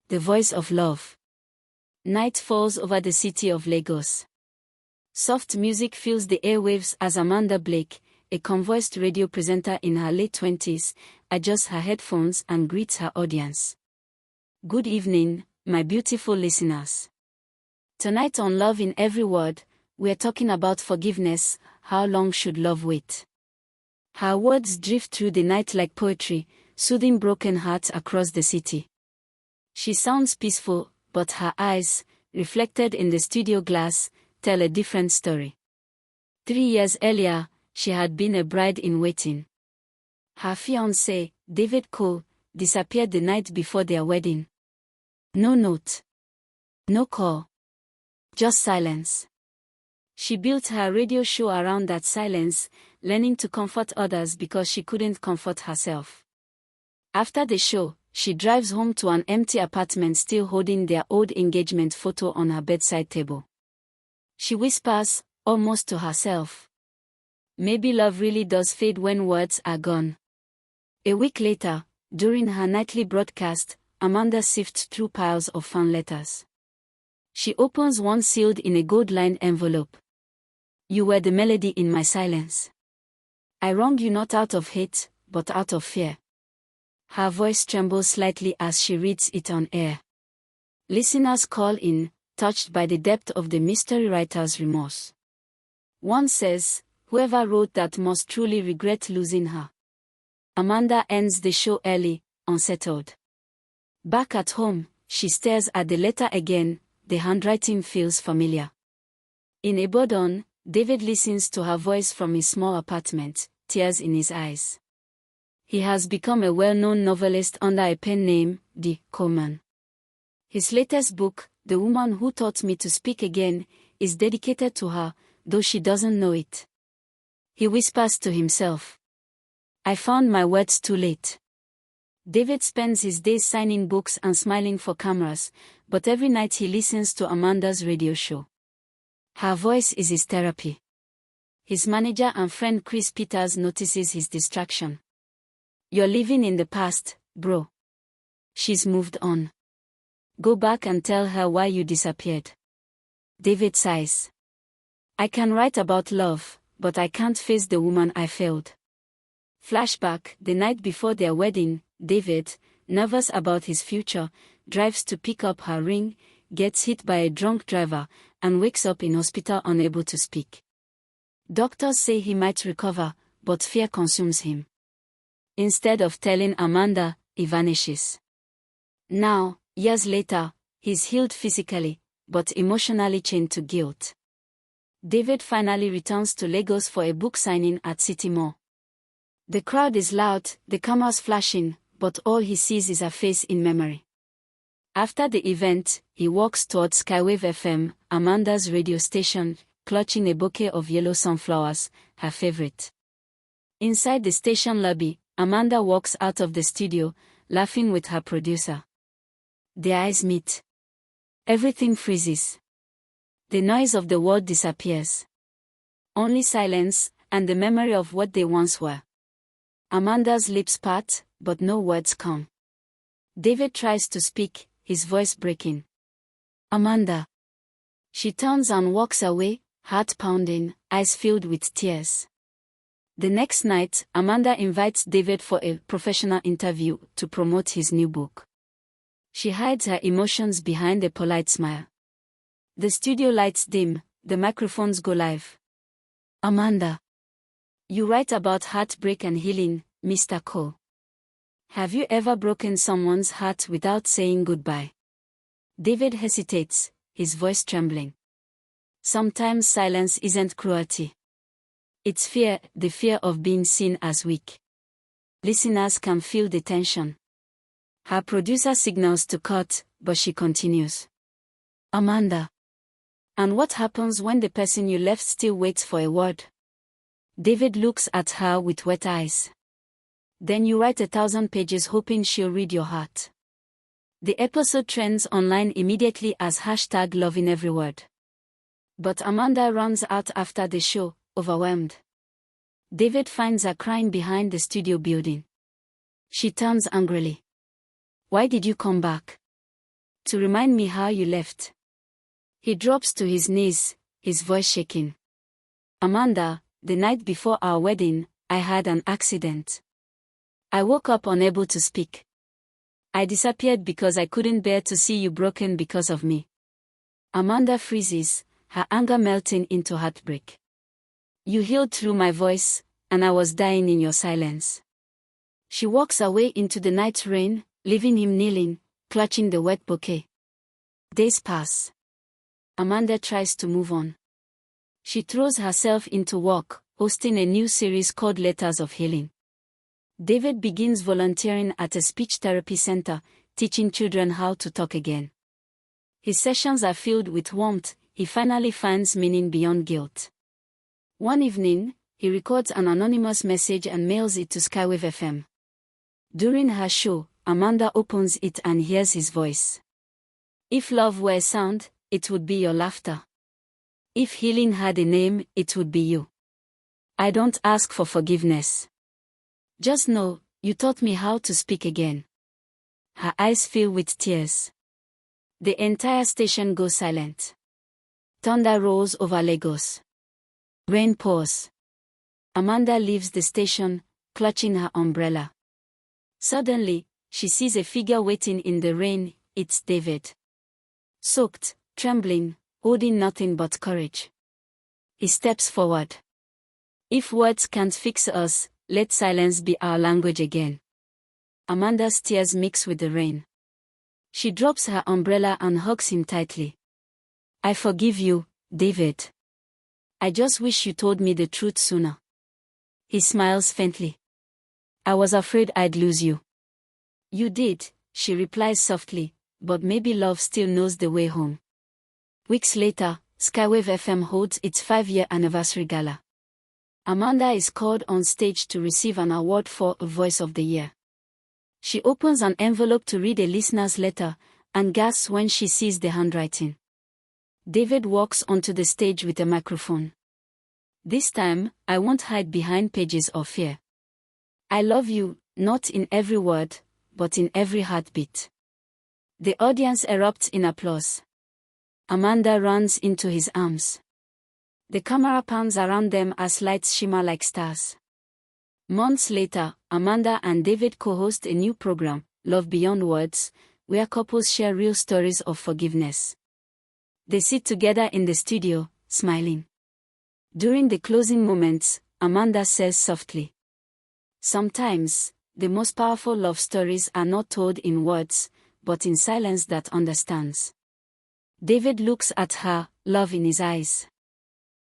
the voice of love. Night falls over the city of Lagos. Soft music fills the airwaves as Amanda Blake, a convoiced radio presenter in her late 20s, adjusts her headphones and greets her audience. Good evening, my beautiful listeners. Tonight on Love in Every Word, we're talking about forgiveness. How long should love wait? Her words drift through the night like poetry, soothing broken hearts across the city. She sounds peaceful, but her eyes, reflected in the studio glass, tell a different story. 3 years earlier, she had been a bride in waiting. Her fiancé, David Cole, disappeared the night before their wedding. No note. No call. Just silence. She built her radio show around that silence, learning to comfort others because she couldn't comfort herself. After the show, she drives home to an empty apartment still holding their old engagement photo on her bedside table. She whispers, almost to herself, "Maybe love really does fade when words are gone." A week later, during her nightly broadcast, Amanda sifts through piles of fan letters. She opens one sealed in a gold-lined envelope. "You were the melody in my silence. I wronged you not out of hate, but out of fear." Her voice trembles slightly as she reads it on air. Listeners call in, touched by the depth of the mystery writer's remorse. One says, "Whoever wrote that must truly regret losing her." Amanda ends the show early, unsettled. Back at home, she stares at the letter again, the handwriting feels familiar. In Ibadan, David listens to her voice from his small apartment, tears in his eyes. He has become a well-known novelist under a pen name, D. Coleman. His latest book, The Woman Who Taught Me to Speak Again, is dedicated to her, though she doesn't know it. He whispers to himself, "I found my words too late." David spends his days signing books and smiling for cameras, but every night he listens to Amanda's radio show. Her voice is his therapy. His manager and friend Chris Peters notices his distraction. "You're living in the past, bro. She's moved on. Go back and tell her why you disappeared." David sighs. "I can write about love, but I can't face the woman I failed." Flashback, the night before their wedding, David, nervous about his future, drives to pick up her ring, gets hit by a drunk driver, and wakes up in hospital unable to speak. Doctors say he might recover, but fear consumes him. Instead of telling Amanda, he vanishes. Now, years later, he's healed physically, but emotionally chained to guilt. David finally returns to Lagos for a book signing at City Mall. The crowd is loud, the cameras flashing, but all he sees is a face in memory. After the event, he walks towards Skywave FM, Amanda's radio station, clutching a bouquet of yellow sunflowers, her favorite. Inside the station lobby, Amanda walks out of the studio, laughing with her producer. Their eyes meet. Everything freezes. The noise of the world disappears. Only silence, and the memory of what they once were. Amanda's lips part, but no words come. David tries to speak, his voice breaking. "Amanda." She turns and walks away, heart pounding, eyes filled with tears. The next night, Amanda invites David for a professional interview to promote his new book. She hides her emotions behind a polite smile. The studio lights dim, the microphones go live. "Amanda, you write about heartbreak and healing, Mr. Cole. Have you ever broken someone's heart without saying goodbye?" David hesitates, his voice trembling. Sometimes silence isn't cruelty. It's fear, the fear of being seen as weak. Listeners can feel the tension. Her producer signals to cut, but she continues. "Amanda. And what happens when the person you left still waits for a word?" David looks at her with wet eyes. "Then you write 1,000 pages hoping she'll read your heart." The episode trends online immediately as #LoveInEveryWord. But Amanda runs out after the show, overwhelmed. David finds her crying behind the studio building. She turns angrily. "Why did you come back? To remind me how you left. He drops to his knees, his voice shaking. Amanda, the night before our wedding, I had an accident. I woke up unable to speak. I disappeared because I couldn't bear to see you broken because of me. Amanda freezes, her anger melting into heartbreak. You healed through my voice, and I was dying in your silence. She walks away into the night rain, leaving him kneeling, clutching the wet bouquet. Days pass. Amanda tries to move on. She throws herself into work, hosting a new series called Letters of Healing. David begins volunteering at a speech therapy center, teaching children how to talk again. His sessions are filled with warmth. He finally finds meaning beyond guilt. One evening, he records an anonymous message and mails it to Skywave FM. During her show, Amanda opens it and hears his voice. If love were a sound, it would be your laughter. If healing had a name, it would be you. I don't ask for forgiveness. Just know, you taught me how to speak again. Her eyes fill with tears. The entire station goes silent. Thunder rolls over Lagos. Rain pours. Amanda leaves the station, clutching her umbrella. Suddenly, she sees a figure waiting in the rain. It's David. Soaked, trembling, holding nothing but courage. He steps forward. If words can't fix us, let silence be our language again. Amanda's tears mix with the rain. She drops her umbrella and hugs him tightly. I forgive you, David. I just wish you told me the truth sooner. He smiles faintly. I was afraid I'd lose you. You did, she replies softly, but maybe love still knows the way home. Weeks later, Skywave FM holds its 5-year anniversary gala. Amanda is called on stage to receive an award for a Voice of the Year. She opens an envelope to read a listener's letter, and gasps when she sees the handwriting. David walks onto the stage with a microphone. This time, I won't hide behind pages of fear. I love you, not in every word, but in every heartbeat. The audience erupts in applause. Amanda runs into his arms. The camera pans around them as lights shimmer like stars. Months later, Amanda and David co-host a new program, Love Beyond Words, where couples share real stories of forgiveness. They sit together in the studio, smiling. During the closing moments, Amanda says softly, sometimes, the most powerful love stories are not told in words, but in silence that understands. David looks at her, love in his eyes.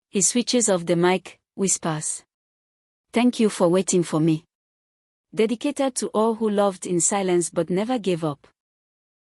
He switches off the mic, whispers. Thank you for waiting for me. Dedicated to all who loved in silence but never gave up.